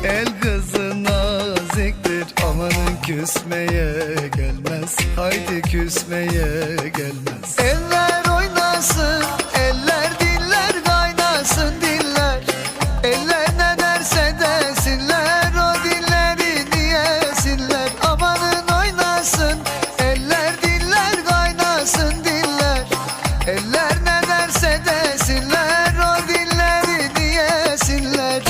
El kızı naziktir, amanın küsmeye gelmez. Haydi küsmeye gelmez. Eller oynasın, eller diller kaynasın diller. Eller ne derse desinler, o dilleri diyesinler. Amanın oynasın, eller diller kaynasın diller. Eller ne derse desinler, o dilleri diyesinler.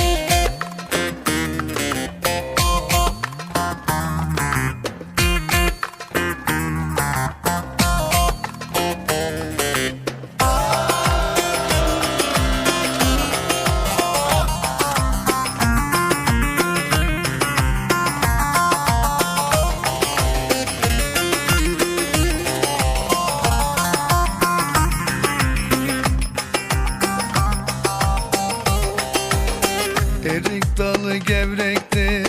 Erik dalı gevrektir,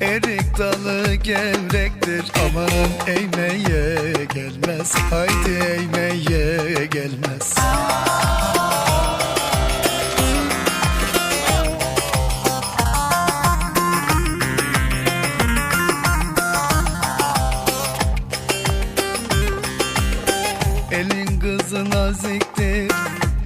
erik dalı gevrektir. Amanın eğmeye gelmez, haydi eğmeye gelmez. Elin kızı naziktir,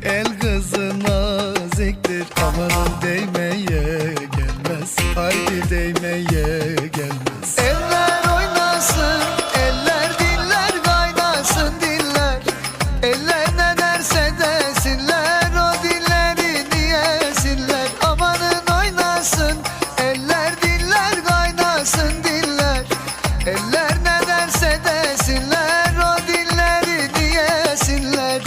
el kızı naziktir. Amanın değmeye gelmez, haydi değmeye gelmez. Eller oynasın, eller diller kaynasın diller. Eller ne derse desinler, o dilleri diyesinler. Amanın oynasın, eller diller kaynasın diller. Eller ne derse desinler, o dilleri diyesinler.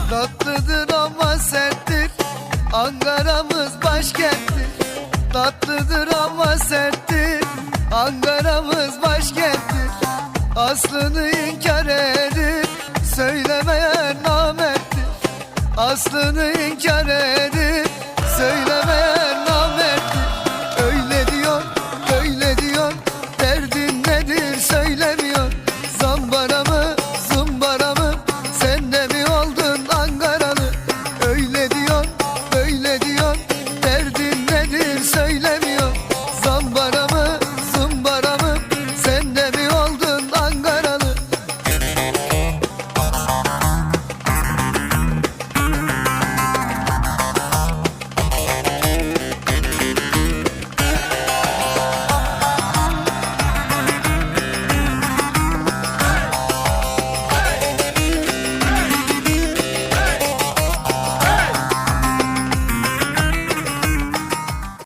Tatlıdır ama serttir, Ankara'mız başkenttir. Tatlıdır ama serttir, Ankara'mız başkenttir. Aslını inkar edip söylemeyen namerttir. Aslını inkar edip söylemeyen namerttir. Öyle diyor, derdin nedir söylemiyor.